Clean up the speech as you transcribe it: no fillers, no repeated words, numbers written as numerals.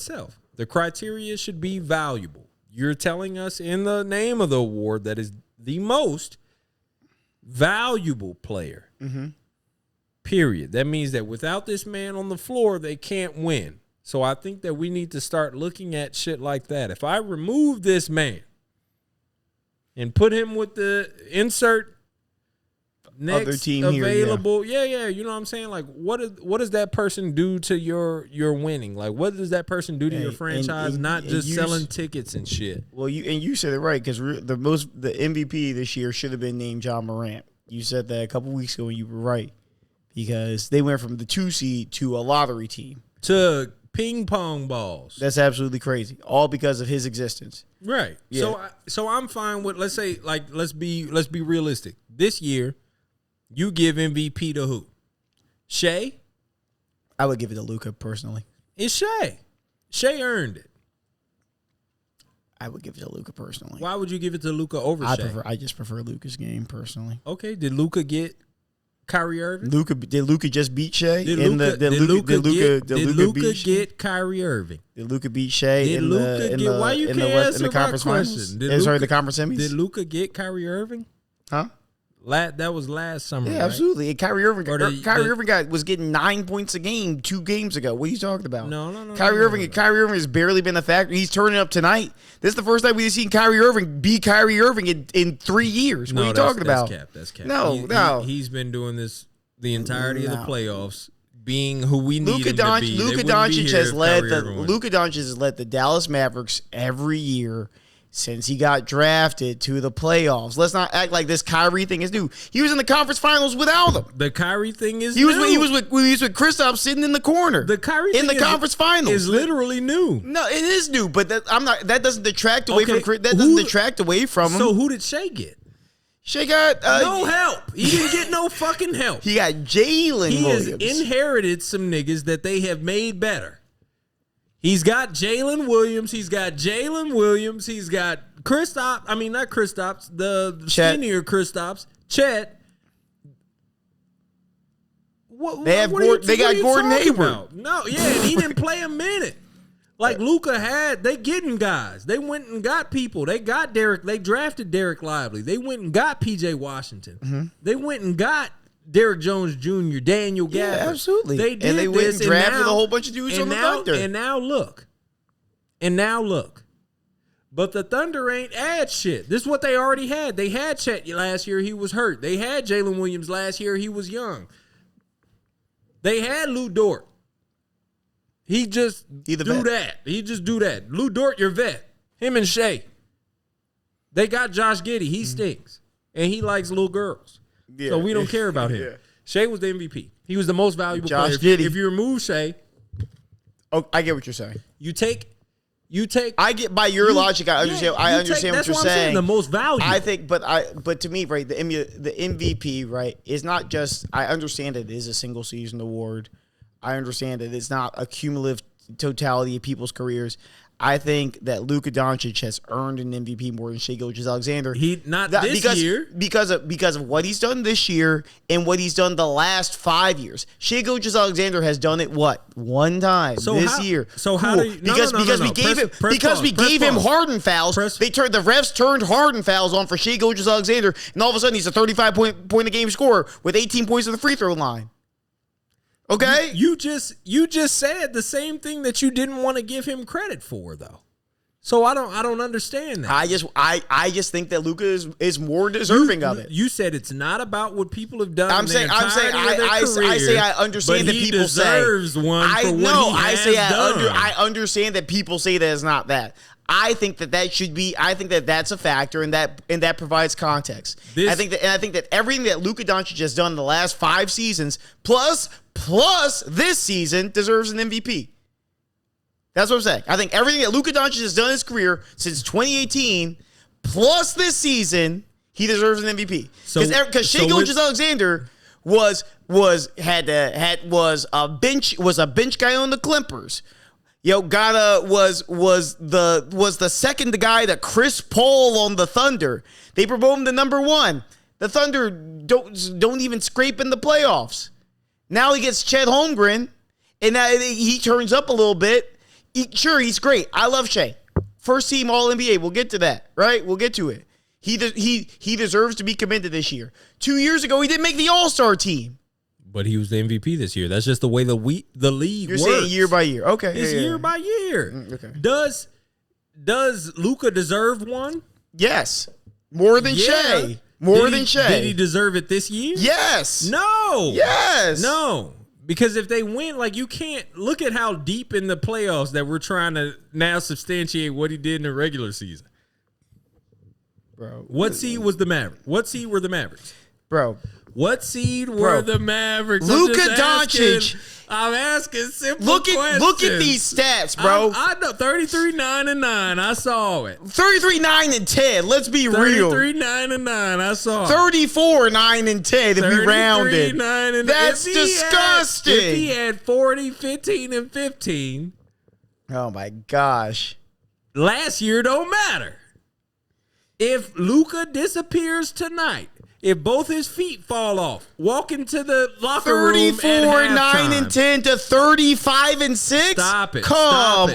itself. The criteria should be valuable. You're telling us in the name of the award that is the most valuable player. Mm-hmm. Period. That means that without this man on the floor, they can't win. So I think that we need to start looking at shit like that. If I remove this man and put him with the insert next other team available, yeah, you know what I'm saying? Like, what does that person do to your winning? Like, what does that person do to your franchise? Not just selling tickets and shit. Well, you said it right, because the MVP this year should have been named John Morant. You said that a couple weeks ago, and you were right, because they went from the 2 seed to a lottery team to ping pong balls. That's absolutely crazy. All because of his existence. Right. Yeah. So I'm fine with, let's say, like, let's be realistic. This year, you give MVP to who? Shea? I would give it to Luka personally. It's Shea. Shea earned it. I would give it to Luka personally. Why would you give it to Luka over Shea? I just prefer Luka's game personally. Okay. Did Luka get Kyrie Irving? Did Luka just beat Shea? Did Luka get Kyrie Irving? Did Luka beat Shea in the conference finals? The conference semis? Did Luka get Kyrie Irving? Huh? That was last summer. Yeah, right? absolutely. And Kyrie Irving was getting 9 points a game 2 games ago. What are you talking about? No. Kyrie Irving has barely been a factor. He's turning up tonight. This is the first time we've seen Kyrie Irving be Kyrie Irving in 3 years. What are you talking about? That's cap. No. He's been doing this the entirety of the playoffs, being who we need him to be. Luka Doncic has led the Dallas Mavericks every year since he got drafted to the playoffs. Let's not act like this Kyrie thing is new. He was in the conference finals without him. The Kyrie thing is new. He was with Kristaps sitting in the corner. The Kyrie thing conference finals is literally new. No, it is new, but that doesn't detract away from him. So who did Shea get? Shea got no help. He didn't get no fucking help. He got Jalen Williams. He has inherited some niggas that they have made better. He's got Jalen Williams. He's got Kristaps. I mean, not Kristaps. The skinnier Kristaps. Chet. They got Gordon Hayward. No, yeah, and he didn't play a minute. Like Luka had, they getting guys. They went and got people. They got Derek. They drafted Derek Lively. They went and got P.J. Washington. Mm-hmm. They went and got Derrick Jones Jr., Daniel Gafford. Yeah, absolutely. They did and they went and drafted a whole bunch of dudes on the Thunder. And now look. But the Thunder ain't add shit. This is what they already had. They had Chet last year. He was hurt. They had Jalen Williams last year. He was young. They had Lou Dort. He just do that. Lou Dort, your vet. Him and Shea. They got Josh Giddey. He stinks. And he likes little girls. Yeah. So we don't care about him. Yeah. Shea was the MVP. He was the most valuable player. If you remove Shea. Oh, I get what you're saying. You take. I get by your logic. I understand. I understand what you're saying. The most valuable. I think, but to me, right, the MVP, right, is not just. I understand it is a single season award. I understand that it's not a cumulative totality of people's careers. I think that Luka Doncic has earned an MVP more than Shai Gilgeous-Alexander. This year because of what he's done this year and what he's done the last 5 years. Shai Gilgeous-Alexander has done it one time this year. So how do you, because we gave him Harden fouls. The refs turned Harden fouls on for Shai Gilgeous-Alexander, and all of a sudden he's a 35 point a game scorer with 18 points at the free throw line. Okay, you just said the same thing that you didn't want to give him credit for, though. So I don't understand that. I just think that Luka is more deserving of it. You said it's not about what people have done. I say I understand that people say I understand that people say that it's not that. I think that should be. I think that that's a factor, and that provides context. I think that everything that Luka Doncic has done in the last 5 seasons, plus this season, deserves an MVP. That's what I'm saying. I think everything that Luka Doncic has done in his career since 2018, plus this season, he deserves an MVP. Because Shai Gilgeous-Alexander was a bench guy on the Clippers. Gata was the second guy to Chris Paul on the Thunder. They promoted him to number 1. The Thunder don't even scrape in the playoffs. Now he gets Chet Holmgren, and now he turns up a little bit. Sure, he's great. I love Shea. First team All NBA. We'll get to that, right? We'll get to it. He deserves to be commended this year. 2 years ago, he didn't make the All-Star team. But he was the MVP this year. That's just the way the league You're works. saying year by year. Okay. It's year by year. Okay. Does Luka deserve one? Yes. More than Shea. Than Shea. Did he deserve it this year? Yes. No. Yes. No. Because if they win, like, you can't look at how deep in the playoffs that we're trying to now substantiate what he did in the regular season. Bro. What seed was the Mavericks? What seed were the Mavericks? Bro. What seed were the Mavericks? Luka Doncic. I'm asking simple questions. Look at these stats, bro. I know 33-9-9. I saw it. 33-9-10. Let's be real. 33-9-9. I saw it. 34-9-10 if we rounded. 33-9-9. That's disgusting. If he had 40, 15, and 15. Oh my gosh. Last year don't matter. If Luka disappears tonight, if both his feet fall off, walk into the locker room at 34-9-10 to 35-6. Stop it. Come on.